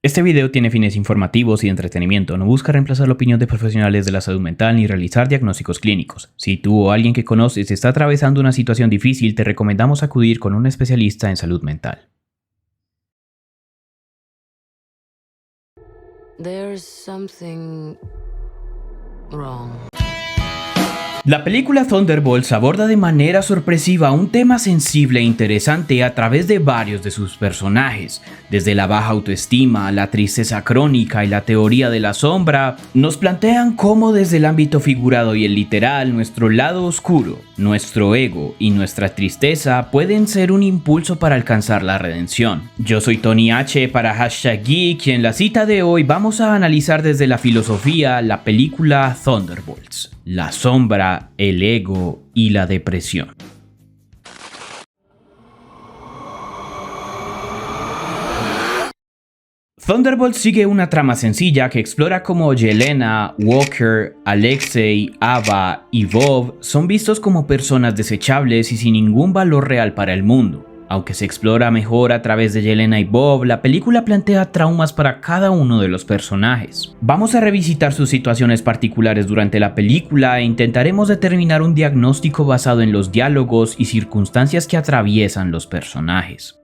Este video tiene fines informativos y de entretenimiento, no busca reemplazar la opinión de profesionales de la salud mental ni realizar diagnósticos clínicos. Si tú o alguien que conoces está atravesando una situación difícil, te recomendamos acudir con un especialista en salud mental. There's something wrong. La película Thunderbolts aborda de manera sorpresiva un tema sensible e interesante a través de varios de sus personajes. Desde la baja autoestima, la tristeza crónica y la teoría de la sombra, nos plantean cómo desde el ámbito figurado y el literal, nuestro lado oscuro, nuestro ego y nuestra tristeza pueden ser un impulso para alcanzar la redención. Yo soy Tony H para #Geek y en la cita de hoy vamos a analizar desde la filosofía la película Thunderbolts. La sombra, el ego y la depresión. Thunderbolts sigue una trama sencilla que explora cómo Yelena, Walker, Alexei, Ava y Bob son vistos como personas desechables y sin ningún valor real para el mundo. Aunque se explora mejor a través de Yelena y Bob, la película plantea traumas para cada uno de los personajes. Vamos a revisitar sus situaciones particulares durante la película e intentaremos determinar un diagnóstico basado en los diálogos y circunstancias que atraviesan los personajes.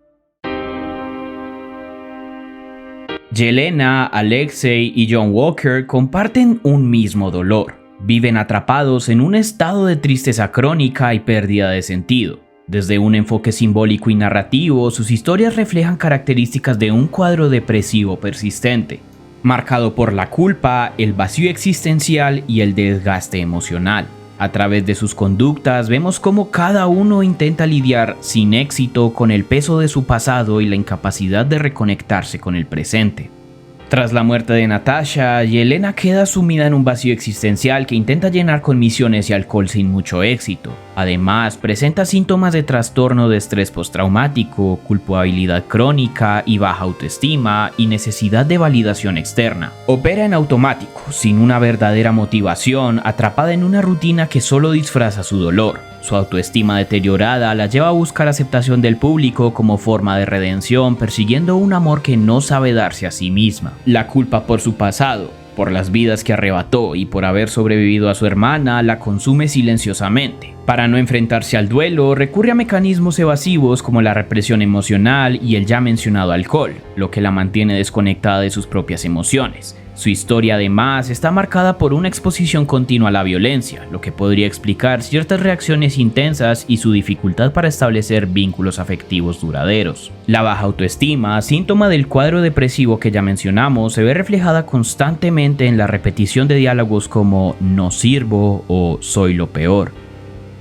Yelena, Alexei y John Walker comparten un mismo dolor. Viven atrapados en un estado de tristeza crónica y pérdida de sentido. Desde un enfoque simbólico y narrativo, sus historias reflejan características de un cuadro depresivo persistente, marcado por la culpa, el vacío existencial y el desgaste emocional. A través de sus conductas vemos cómo cada uno intenta lidiar sin éxito con el peso de su pasado y la incapacidad de reconectarse con el presente. Tras la muerte de Natasha, Yelena queda sumida en un vacío existencial que intenta llenar con misiones y alcohol sin mucho éxito. Además, presenta síntomas de trastorno de estrés postraumático, culpabilidad crónica y baja autoestima y necesidad de validación externa. Opera en automático, sin una verdadera motivación, atrapada en una rutina que solo disfraza su dolor. Su autoestima deteriorada la lleva a buscar aceptación del público como forma de redención, persiguiendo un amor que no sabe darse a sí misma. La culpa por su pasado, por las vidas que arrebató y por haber sobrevivido a su hermana, la consume silenciosamente. Para no enfrentarse al duelo, recurre a mecanismos evasivos como la represión emocional y el ya mencionado alcohol, lo que la mantiene desconectada de sus propias emociones. Su historia además está marcada por una exposición continua a la violencia, lo que podría explicar ciertas reacciones intensas y su dificultad para establecer vínculos afectivos duraderos. La baja autoestima, síntoma del cuadro depresivo que ya mencionamos, se ve reflejada constantemente en la repetición de diálogos como "no sirvo" o "soy lo peor".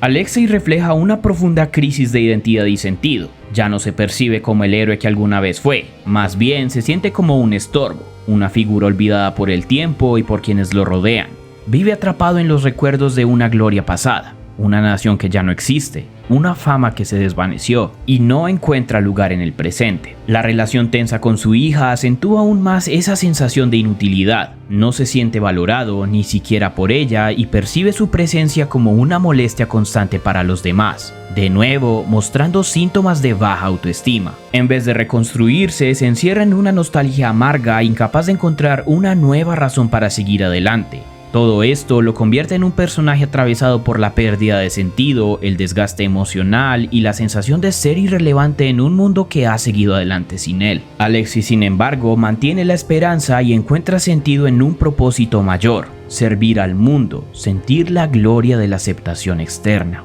Alexei refleja una profunda crisis de identidad y sentido. Ya no se percibe como el héroe que alguna vez fue, más bien se siente como un estorbo, una figura olvidada por el tiempo y por quienes lo rodean. Vive atrapado en los recuerdos de una gloria pasada, una nación que ya no existe, una fama que se desvaneció y no encuentra lugar en el presente. La relación tensa con su hija acentúa aún más esa sensación de inutilidad. No se siente valorado ni siquiera por ella y percibe su presencia como una molestia constante para los demás, de nuevo mostrando síntomas de baja autoestima. En vez de reconstruirse, se encierra en una nostalgia amarga, incapaz de encontrar una nueva razón para seguir adelante. Todo esto lo convierte en un personaje atravesado por la pérdida de sentido, el desgaste emocional y la sensación de ser irrelevante en un mundo que ha seguido adelante sin él. Alexei, sin embargo, mantiene la esperanza y encuentra sentido en un propósito mayor: servir al mundo, sentir la gloria de la aceptación externa.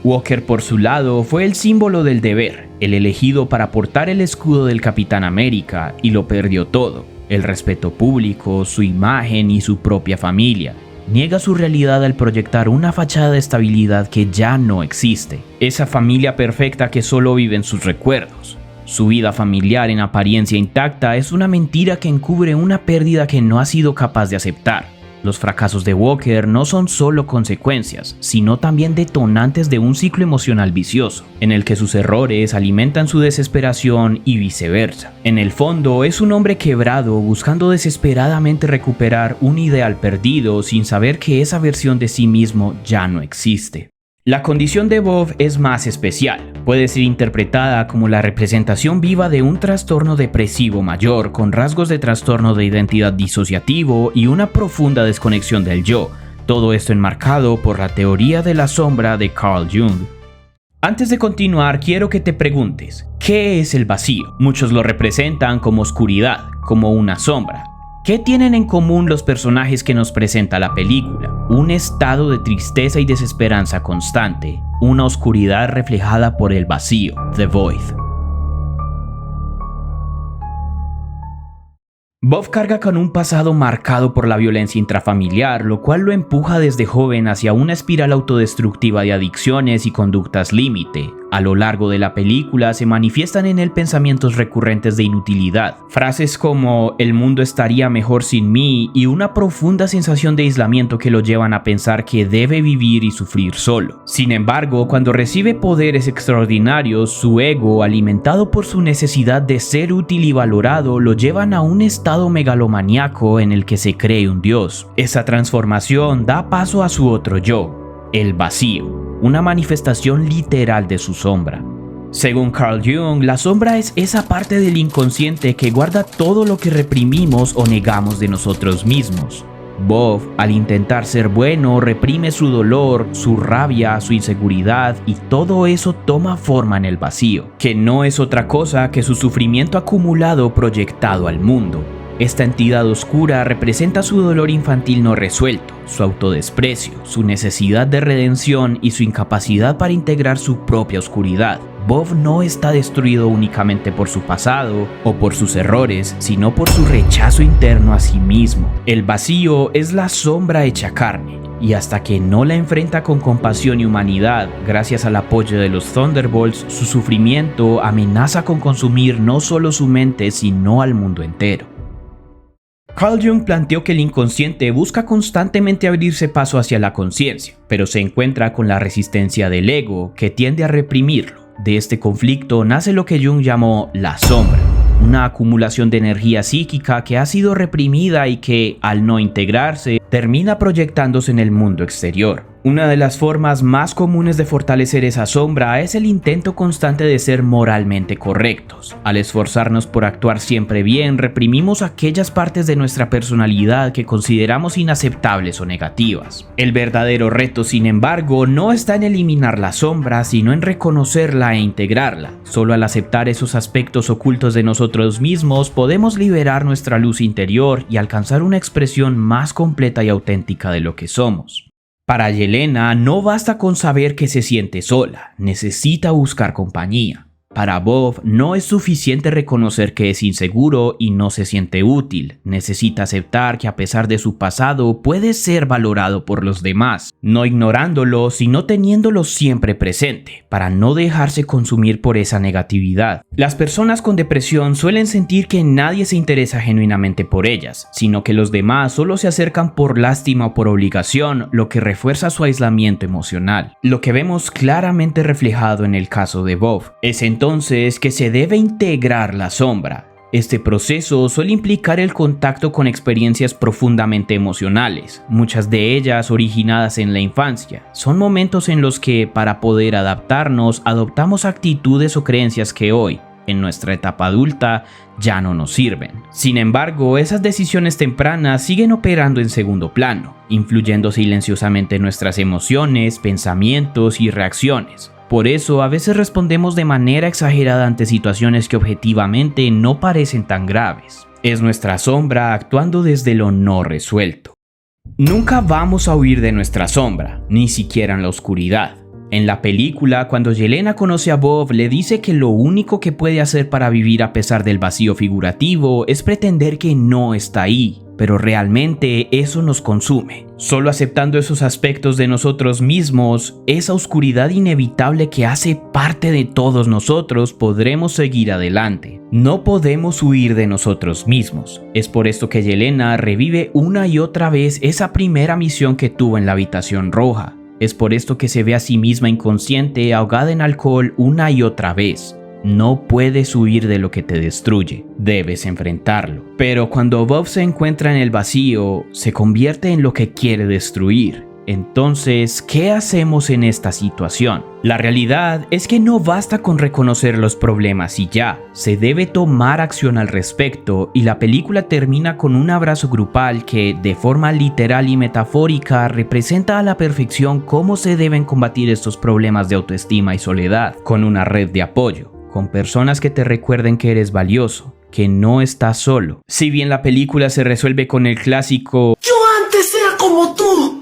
Walker, por su lado, fue el símbolo del deber, el elegido para portar el escudo del Capitán América, y lo perdió todo: el respeto público, su imagen y su propia familia. Niega su realidad al proyectar una fachada de estabilidad que ya no existe. Esa familia perfecta que solo vive en sus recuerdos. Su vida familiar en apariencia intacta es una mentira que encubre una pérdida que no ha sido capaz de aceptar. Los fracasos de Walker no son solo consecuencias, sino también detonantes de un ciclo emocional vicioso, en el que sus errores alimentan su desesperación y viceversa. En el fondo, es un hombre quebrado buscando desesperadamente recuperar un ideal perdido sin saber que esa versión de sí mismo ya no existe. La condición de Bob es más especial. Puede ser interpretada como la representación viva de un trastorno depresivo mayor con rasgos de trastorno de identidad disociativo y una profunda desconexión del yo. Todo esto enmarcado por la teoría de la sombra de Carl Jung. Antes de continuar, quiero que te preguntes, ¿qué es el vacío? Muchos lo representan como oscuridad, como una sombra. ¿Qué tienen en común los personajes que nos presenta la película? Un estado de tristeza y desesperanza constante, una oscuridad reflejada por el vacío, The Void. Bob carga con un pasado marcado por la violencia intrafamiliar, lo cual lo empuja desde joven hacia una espiral autodestructiva de adicciones y conductas límite. A lo largo de la película se manifiestan en él pensamientos recurrentes de inutilidad, frases como "el mundo estaría mejor sin mí" y una profunda sensación de aislamiento que lo llevan a pensar que debe vivir y sufrir solo. Sin embargo, cuando recibe poderes extraordinarios, su ego, alimentado por su necesidad de ser útil y valorado, lo llevan a un estado megalomaníaco en el que se cree un dios. Esa transformación da paso a su otro yo, el vacío, una manifestación literal de su sombra. Según Carl Jung, la sombra es esa parte del inconsciente que guarda todo lo que reprimimos o negamos de nosotros mismos. Bob, al intentar ser bueno, reprime su dolor, su rabia, su inseguridad, y todo eso toma forma en el vacío, que no es otra cosa que su sufrimiento acumulado proyectado al mundo. Esta entidad oscura representa su dolor infantil no resuelto, su autodesprecio, su necesidad de redención y su incapacidad para integrar su propia oscuridad. Bob no está destruido únicamente por su pasado o por sus errores, sino por su rechazo interno a sí mismo. El vacío es la sombra hecha carne, y hasta que no la enfrenta con compasión y humanidad, gracias al apoyo de los Thunderbolts, su sufrimiento amenaza con consumir no solo su mente, sino al mundo entero. Carl Jung planteó que el inconsciente busca constantemente abrirse paso hacia la conciencia, pero se encuentra con la resistencia del ego, que tiende a reprimirlo. De este conflicto nace lo que Jung llamó la sombra, una acumulación de energía psíquica que ha sido reprimida y que, al no integrarse, termina proyectándose en el mundo exterior. Una de las formas más comunes de fortalecer esa sombra es el intento constante de ser moralmente correctos. Al esforzarnos por actuar siempre bien, reprimimos aquellas partes de nuestra personalidad que consideramos inaceptables o negativas. El verdadero reto, sin embargo, no está en eliminar la sombra, sino en reconocerla e integrarla. Solo al aceptar esos aspectos ocultos de nosotros mismos, podemos liberar nuestra luz interior y alcanzar una expresión más completa y auténtica de lo que somos. Para Yelena, no basta con saber que se siente sola, necesita buscar compañía. Para Bob, no es suficiente reconocer que es inseguro y no se siente útil. Necesita aceptar que a pesar de su pasado puede ser valorado por los demás, no ignorándolo, sino teniéndolo siempre presente, para no dejarse consumir por esa negatividad. Las personas con depresión suelen sentir que nadie se interesa genuinamente por ellas, sino que los demás solo se acercan por lástima o por obligación, lo que refuerza su aislamiento emocional. Lo que vemos claramente reflejado en el caso de Bob es entonces que se debe integrar la sombra. Este proceso suele implicar el contacto con experiencias profundamente emocionales, muchas de ellas originadas en la infancia. Son momentos en los que, para poder adaptarnos, adoptamos actitudes o creencias que hoy, en nuestra etapa adulta, ya no nos sirven. Sin embargo, esas decisiones tempranas siguen operando en segundo plano, influyendo silenciosamente en nuestras emociones, pensamientos y reacciones. Por eso, a veces respondemos de manera exagerada ante situaciones que objetivamente no parecen tan graves. Es nuestra sombra actuando desde lo no resuelto. Nunca vamos a huir de nuestra sombra, ni siquiera en la oscuridad. En la película, cuando Yelena conoce a Bob, le dice que lo único que puede hacer para vivir a pesar del vacío figurativo es pretender que no está ahí, pero realmente eso nos consume. Solo aceptando esos aspectos de nosotros mismos, esa oscuridad inevitable que hace parte de todos nosotros, podremos seguir adelante. No podemos huir de nosotros mismos. Es por esto que Yelena revive una y otra vez esa primera misión que tuvo en la habitación roja. Es por esto que se ve a sí misma inconsciente, ahogada en alcohol una y otra vez. No puedes huir de lo que te destruye, debes enfrentarlo. Pero cuando Bob se encuentra en el vacío, se convierte en lo que quiere destruir. Entonces, ¿qué hacemos en esta situación? La realidad es que no basta con reconocer los problemas y ya, se debe tomar acción al respecto, y la película termina con un abrazo grupal que, de forma literal y metafórica, representa a la perfección cómo se deben combatir estos problemas de autoestima y soledad, con una red de apoyo, con personas que te recuerden que eres valioso, que no estás solo. Si bien la película se resuelve con el clásico "yo antes era como tú",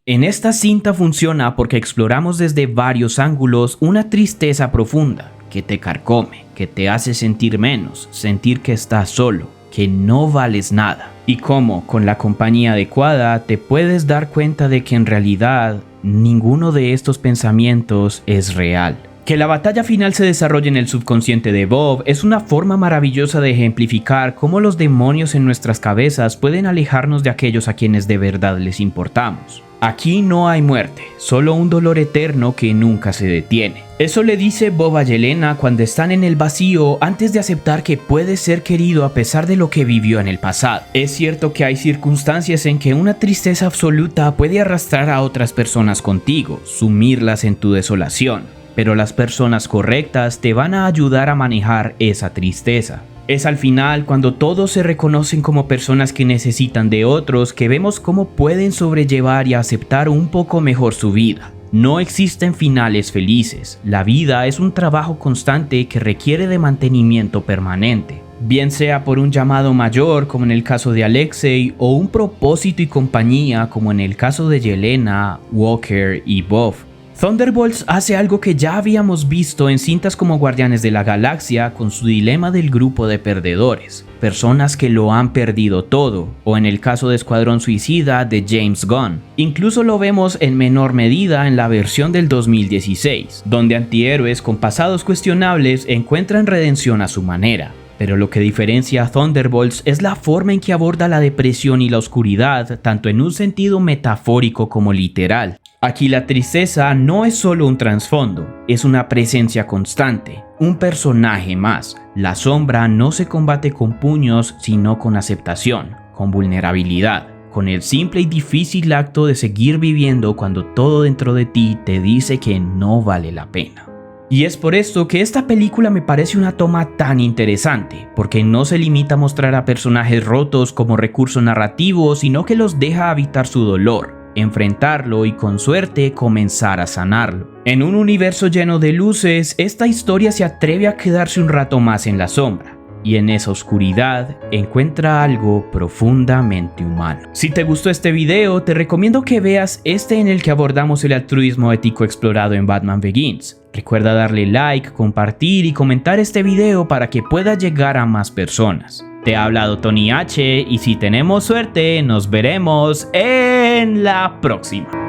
en esta cinta funciona porque exploramos desde varios ángulos una tristeza profunda que te carcome, que te hace sentir menos, sentir que estás solo, que no vales nada. Y cómo, con la compañía adecuada, te puedes dar cuenta de que en realidad ninguno de estos pensamientos es real. Que la batalla final se desarrolle en el subconsciente de Bob es una forma maravillosa de ejemplificar cómo los demonios en nuestras cabezas pueden alejarnos de aquellos a quienes de verdad les importamos. Aquí no hay muerte, solo un dolor eterno que nunca se detiene. Eso le dice Bob a Yelena cuando están en el vacío antes de aceptar que puede ser querido a pesar de lo que vivió en el pasado. Es cierto que hay circunstancias en que una tristeza absoluta puede arrastrar a otras personas contigo, sumirlas en tu desolación, pero las personas correctas te van a ayudar a manejar esa tristeza. Es al final, cuando todos se reconocen como personas que necesitan de otros, que vemos cómo pueden sobrellevar y aceptar un poco mejor su vida. No existen finales felices, la vida es un trabajo constante que requiere de mantenimiento permanente. Bien sea por un llamado mayor, como en el caso de Alexei, o un propósito y compañía, como en el caso de Yelena, Walker y Bob. Thunderbolts hace algo que ya habíamos visto en cintas como Guardianes de la Galaxia con su dilema del grupo de perdedores, personas que lo han perdido todo, o en el caso de Escuadrón Suicida de James Gunn. Incluso lo vemos en menor medida en la versión del 2016, donde antihéroes con pasados cuestionables encuentran redención a su manera. Pero lo que diferencia a Thunderbolts es la forma en que aborda la depresión y la oscuridad, tanto en un sentido metafórico como literal. Aquí la tristeza no es solo un trasfondo, es una presencia constante, un personaje más. La sombra no se combate con puños, sino con aceptación, con vulnerabilidad, con el simple y difícil acto de seguir viviendo cuando todo dentro de ti te dice que no vale la pena. Y es por esto que esta película me parece una toma tan interesante, porque no se limita a mostrar a personajes rotos como recurso narrativo, sino que los deja habitar su dolor, enfrentarlo y con suerte comenzar a sanarlo. En un universo lleno de luces, esta historia se atreve a quedarse un rato más en la sombra, y en esa oscuridad encuentra algo profundamente humano. Si te gustó este video, te recomiendo que veas este en el que abordamos el altruismo ético explorado en Batman Begins. Recuerda darle like, compartir y comentar este video para que pueda llegar a más personas. Te ha hablado Tony H y si tenemos suerte nos veremos en la próxima.